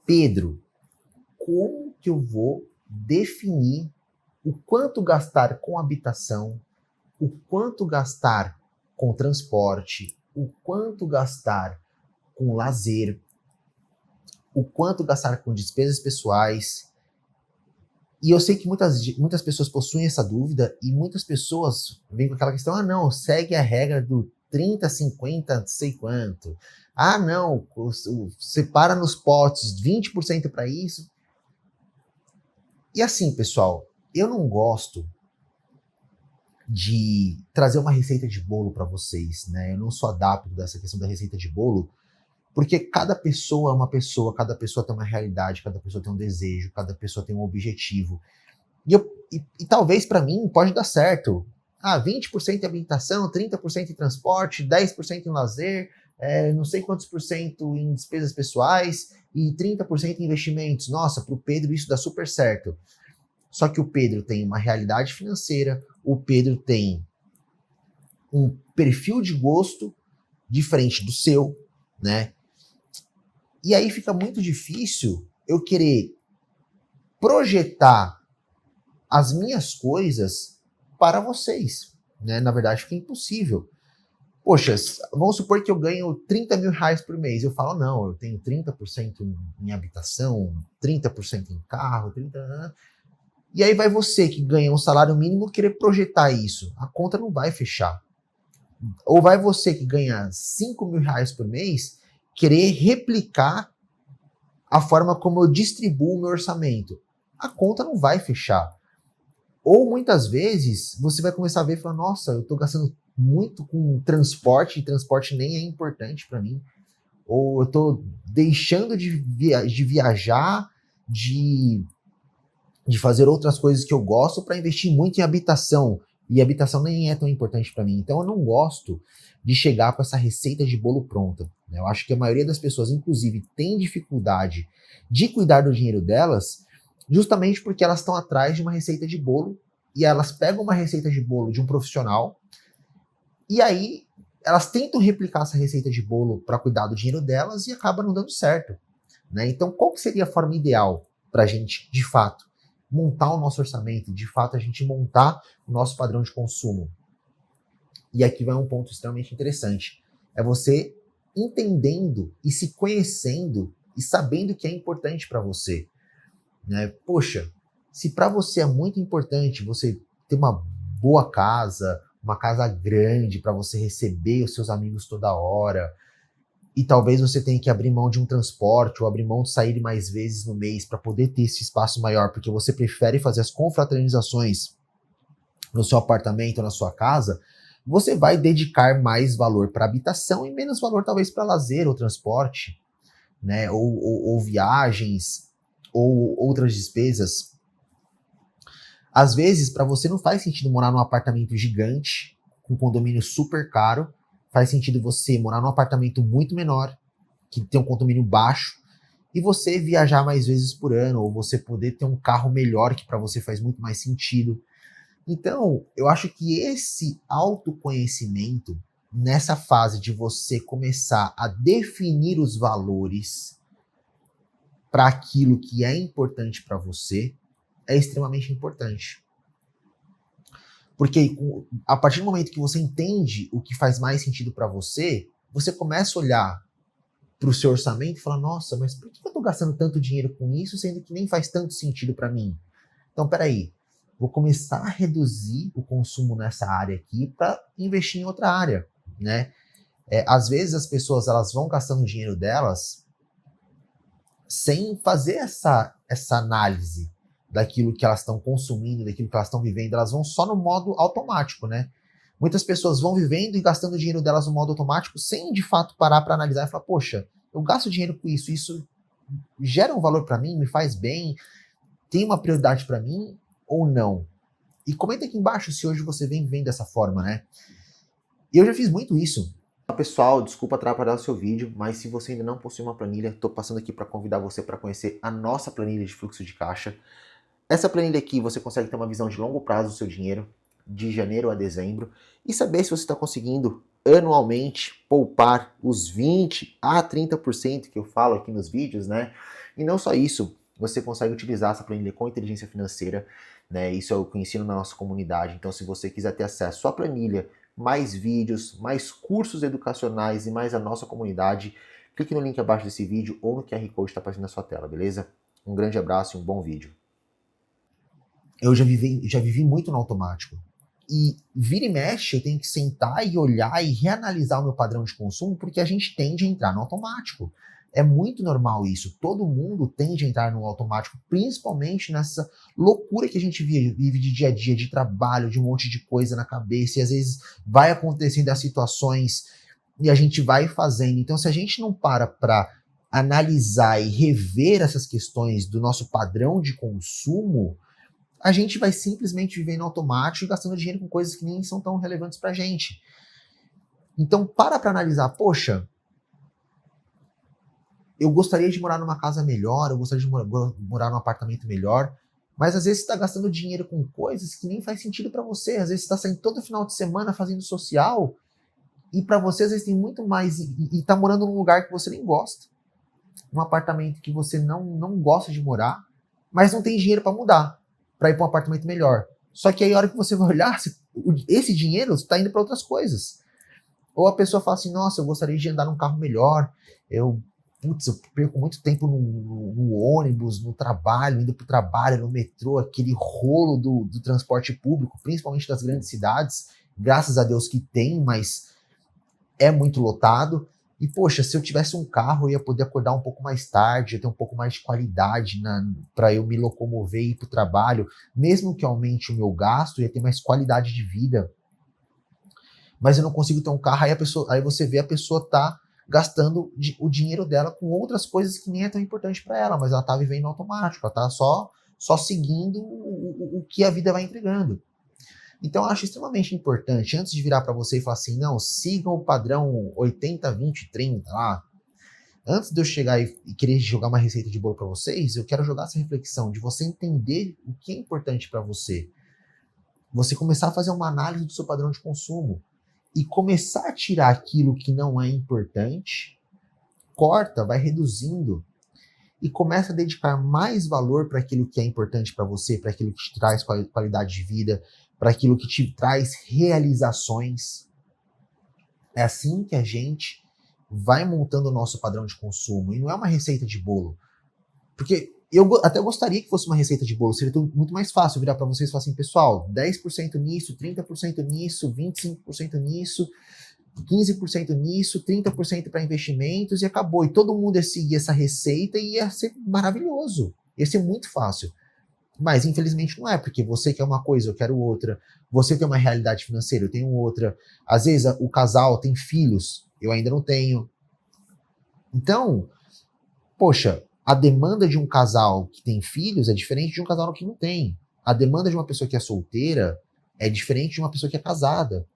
Pedro, como que eu vou definir o quanto gastar com habitação, o quanto gastar com transporte, o quanto gastar com lazer, o quanto gastar com despesas pessoais? E eu sei que muitas pessoas possuem essa dúvida e muitas pessoas vêm com aquela questão, não, segue a regra do 30, 50, não sei quanto. Não, separa nos potes 20% para isso. E assim, pessoal, eu não gosto de trazer uma receita de bolo para vocês, né? Eu não sou adepto dessa questão da receita de bolo, porque cada pessoa é uma pessoa, cada pessoa tem uma realidade, cada pessoa tem um desejo, cada pessoa tem um objetivo. E talvez para mim pode dar certo. 20% em habitação, 30% em transporte, 10% em lazer, não sei quantos por cento em despesas pessoais e 30% em investimentos. Nossa, para o Pedro isso dá super certo. Só que o Pedro tem uma realidade financeira, o Pedro tem um perfil de gosto diferente do seu, né? E aí fica muito difícil eu querer projetar as minhas coisas para vocês, né? Na verdade, fica impossível. Poxa, vamos supor que eu ganho 30 mil reais por mês. Eu falo, não, eu tenho 30% em habitação, 30% em carro, 30%... E aí vai você que ganha um salário mínimo querer projetar isso. A conta não vai fechar. Ou vai você que ganha 5 mil reais por mês querer replicar a forma como eu distribuo o meu orçamento. A conta não vai fechar. Ou muitas vezes você vai começar a ver e falar, nossa, eu estou gastando muito com transporte, e transporte nem é importante para mim. Ou eu estou deixando de viajar, de fazer outras coisas que eu gosto para investir muito em habitação. E habitação nem é tão importante para mim. Então eu não gosto de chegar com essa receita de bolo pronta. Eu acho que a maioria das pessoas, inclusive, tem dificuldade de cuidar do dinheiro delas, justamente porque elas estão atrás de uma receita de bolo e elas pegam uma receita de bolo de um profissional e aí elas tentam replicar essa receita de bolo para cuidar do dinheiro delas e acaba não dando certo, né? Então, qual que seria a forma ideal para a gente, de fato, montar o nosso orçamento, de fato, a gente montar o nosso padrão de consumo? E aqui vai um ponto extremamente interessante. É você entendendo e se conhecendo e sabendo o que é importante para você, né? Poxa, se para você é muito importante você ter uma boa casa, uma casa grande para você receber os seus amigos toda hora, e talvez você tenha que abrir mão de um transporte ou abrir mão de sair mais vezes no mês para poder ter esse espaço maior, porque você prefere fazer as confraternizações no seu apartamento ou na sua casa, você vai dedicar mais valor para habitação e menos valor talvez para lazer ou transporte, né? Ou viagens ou outras despesas. Às vezes, para você não faz sentido morar num apartamento gigante, com condomínio super caro. Faz sentido você morar num apartamento muito menor, que tem um condomínio baixo, e você viajar mais vezes por ano, ou você poder ter um carro melhor, que para você faz muito mais sentido. Então, eu acho que esse autoconhecimento, nessa fase de você começar a definir os valores para aquilo que é importante para você, é extremamente importante. Porque a partir do momento que você entende o que faz mais sentido para você, você começa a olhar para o seu orçamento e falar, nossa, mas por que eu estou gastando tanto dinheiro com isso, sendo que nem faz tanto sentido para mim? Então, peraí, vou começar a reduzir o consumo nessa área aqui para investir em outra área, né? Às vezes as pessoas elas vão gastando o dinheiro delas sem fazer essa análise daquilo que elas estão consumindo, daquilo que elas estão vivendo, elas vão só no modo automático, né? Muitas pessoas vão vivendo e gastando o dinheiro delas no modo automático sem de fato parar para analisar e falar, poxa, eu gasto dinheiro com isso gera um valor para mim, me faz bem, tem uma prioridade para mim ou não? E comenta aqui embaixo se hoje você vem vivendo dessa forma, né? Eu já fiz muito isso. Pessoal, desculpa atrapalhar o seu vídeo, mas se você ainda não possui uma planilha, estou passando aqui para convidar você para conhecer a nossa planilha de fluxo de caixa. Essa planilha aqui você consegue ter uma visão de longo prazo do seu dinheiro, de janeiro a dezembro, e saber se você está conseguindo anualmente poupar os 20 a 30% que eu falo aqui nos vídeos, né? E não só isso, você consegue utilizar essa planilha com inteligência financeira, né? Isso é o que eu ensino na nossa comunidade. Então, se você quiser ter acesso à planilha, mais vídeos, mais cursos educacionais e mais a nossa comunidade, clique no link abaixo desse vídeo ou no QR Code que está aparecendo na sua tela, beleza? Um grande abraço e um bom vídeo. Eu já vivi muito no automático. E vira e mexe, eu tenho que sentar e olhar e reanalisar o meu padrão de consumo, porque a gente tende a entrar no automático. É muito normal isso. Todo mundo tende a entrar no automático, principalmente nessa loucura que a gente vive de dia a dia, de trabalho, de um monte de coisa na cabeça, e às vezes vai acontecendo as situações e a gente vai fazendo. Então, se a gente não para analisar e rever essas questões do nosso padrão de consumo, a gente vai simplesmente vivendo automático e gastando dinheiro com coisas que nem são tão relevantes pra gente. Então, para analisar, poxa, eu gostaria de morar numa casa melhor, eu gostaria de morar num apartamento melhor, mas às vezes você está gastando dinheiro com coisas que nem faz sentido para você. Às vezes você está saindo todo final de semana fazendo social, e para você às vezes tem muito mais, e tá morando num lugar que você nem gosta, num apartamento que você não gosta de morar, mas não tem dinheiro para mudar, para ir para um apartamento melhor. Só que aí a hora que você vai olhar, esse dinheiro está indo para outras coisas. Ou a pessoa fala assim, nossa, eu gostaria de andar num carro melhor, eu perco muito tempo no ônibus, no trabalho, indo para o trabalho, no metrô, aquele rolo do transporte público, principalmente das grandes cidades, graças a Deus que tem, mas é muito lotado. E, poxa, se eu tivesse um carro, eu ia poder acordar um pouco mais tarde, ia ter um pouco mais de qualidade para eu me locomover e ir para o trabalho. Mesmo que aumente o meu gasto, ia ter mais qualidade de vida. Mas eu não consigo ter um carro, aí você vê a pessoa tá gastando o dinheiro dela com outras coisas que nem é tão importante para ela, mas ela tá vivendo automático, ela tá só seguindo o que a vida vai entregando. Então eu acho extremamente importante, antes de virar para você e falar assim, não, sigam o padrão 80, 20, 30 lá. Antes de eu chegar e querer jogar uma receita de bolo para vocês, eu quero jogar essa reflexão de você entender o que é importante para você. Você começar a fazer uma análise do seu padrão de consumo e começar a tirar aquilo que não é importante, corta, vai reduzindo e começa a dedicar mais valor para aquilo que é importante para você, para aquilo que te traz qualidade de vida, para aquilo que te traz realizações. É assim que a gente vai montando o nosso padrão de consumo. E não é uma receita de bolo. Porque eu até gostaria que fosse uma receita de bolo. Seria muito mais fácil virar para vocês e falar assim, pessoal, 10% nisso, 30% nisso, 25% nisso, 15% nisso, 30% para investimentos e acabou. E todo mundo ia seguir essa receita e ia ser maravilhoso. Ia ser muito fácil. Mas infelizmente não é, porque você quer uma coisa, eu quero outra. Você tem uma realidade financeira, eu tenho outra. Às vezes o casal tem filhos, eu ainda não tenho. Então, poxa, a demanda de um casal que tem filhos é diferente de um casal que não tem. A demanda de uma pessoa que é solteira é diferente de uma pessoa que é casada.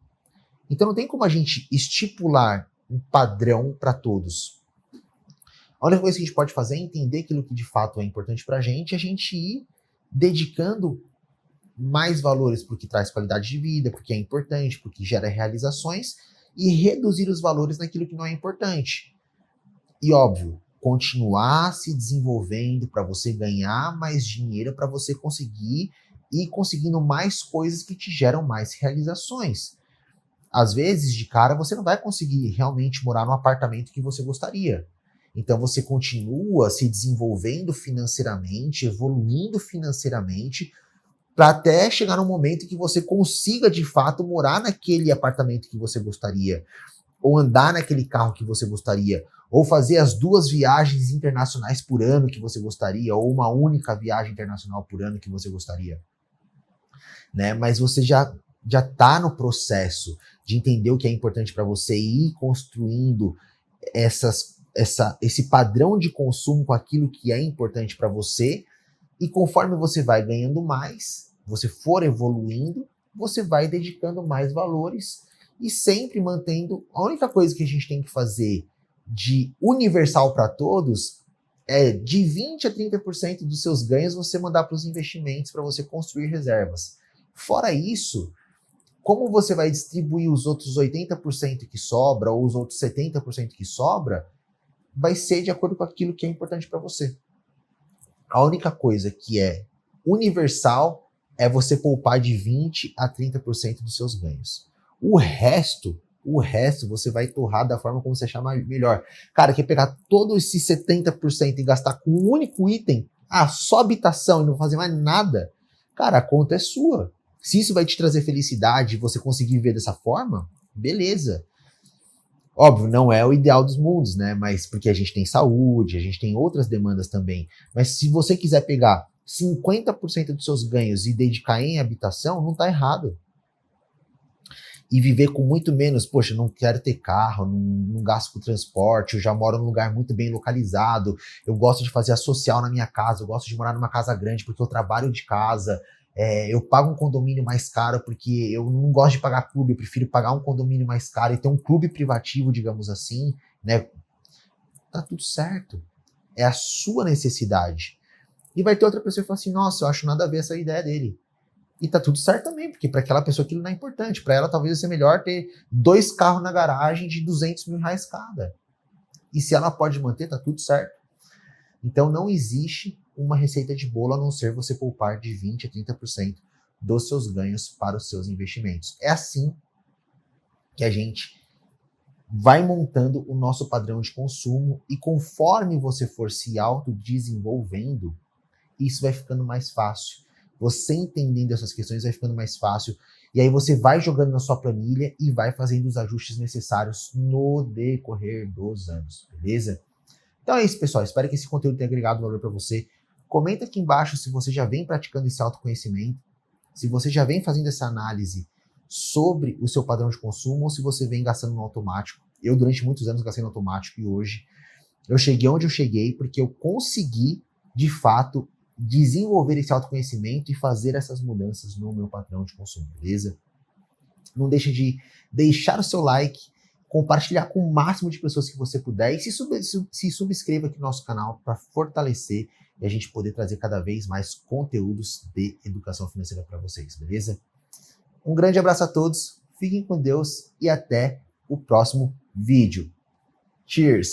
Então não tem como a gente estipular um padrão para todos. A única coisa que a gente pode fazer é entender aquilo que de fato é importante para a gente ir dedicando mais valores para o que traz qualidade de vida, porque é importante, porque gera realizações, e reduzir os valores naquilo que não é importante. E óbvio, continuar se desenvolvendo para você ganhar mais dinheiro, para você conseguir ir conseguindo mais coisas que te geram mais realizações. Às vezes, de cara, você não vai conseguir realmente morar no apartamento que você gostaria. Então você continua se desenvolvendo financeiramente, evoluindo financeiramente, para até chegar num momento que você consiga de fato morar naquele apartamento que você gostaria, ou andar naquele carro que você gostaria, ou fazer as 2 viagens internacionais por ano que você gostaria, ou uma única viagem internacional por ano que você gostaria. Né? Mas você já está no processo de entender o que é importante para você e ir construindo esse padrão de consumo com aquilo que é importante para você, e conforme você vai ganhando mais, você for evoluindo, você vai dedicando mais valores e sempre mantendo. A única coisa que a gente tem que fazer de universal para todos é de 20 a 30% dos seus ganhos você mandar para os investimentos para você construir reservas. Fora isso, como você vai distribuir os outros 80% que sobra ou os outros 70% que sobra, vai ser de acordo com aquilo que é importante para você. A única coisa que é universal é você poupar de 20 a 30% dos seus ganhos. O resto você vai torrar da forma como você achar melhor. Cara, quer pegar todo esse 70% e gastar com um único item, só habitação e não fazer mais nada, cara, a conta é sua. Se isso vai te trazer felicidade e você conseguir viver dessa forma, beleza. Óbvio, não é o ideal dos mundos, né? Mas porque a gente tem saúde, a gente tem outras demandas também. Mas se você quiser pegar 50% dos seus ganhos e dedicar em habitação, não tá errado. E viver com muito menos, poxa, não quero ter carro, não gasto com transporte, eu já moro num lugar muito bem localizado, eu gosto de fazer a social na minha casa, eu gosto de morar numa casa grande porque eu trabalho de casa, eu pago um condomínio mais caro porque eu não gosto de pagar clube, eu prefiro pagar um condomínio mais caro e ter um clube privativo, digamos assim, né? Tá tudo certo. É a sua necessidade. E vai ter outra pessoa que fala assim, nossa, eu acho nada a ver essa ideia dele. E tá tudo certo também, porque para aquela pessoa aquilo não é importante. Para ela talvez seja melhor ter 2 carros na garagem de 200 mil reais cada. E se ela pode manter, tá tudo certo. Então não existe uma receita de bolo a não ser você poupar de 20 a 30% dos seus ganhos para os seus investimentos. É assim que a gente vai montando o nosso padrão de consumo e conforme você for se autodesenvolvendo, isso vai ficando mais fácil. Você entendendo essas questões vai ficando mais fácil. E aí você vai jogando na sua planilha e vai fazendo os ajustes necessários no decorrer dos anos, beleza? Então é isso, pessoal. Espero que esse conteúdo tenha agregado valor para você. Comenta aqui embaixo se você já vem praticando esse autoconhecimento, se você já vem fazendo essa análise sobre o seu padrão de consumo ou se você vem gastando no automático. Eu, durante muitos anos, gastei no automático e hoje eu cheguei onde eu cheguei porque eu consegui, de fato, desenvolver esse autoconhecimento e fazer essas mudanças no meu padrão de consumo, beleza? Não deixe de deixar o seu like, compartilhar com o máximo de pessoas que você puder e se subscreva aqui no nosso canal para fortalecer e a gente poder trazer cada vez mais conteúdos de educação financeira para vocês, beleza? Um grande abraço a todos, fiquem com Deus e até o próximo vídeo. Cheers!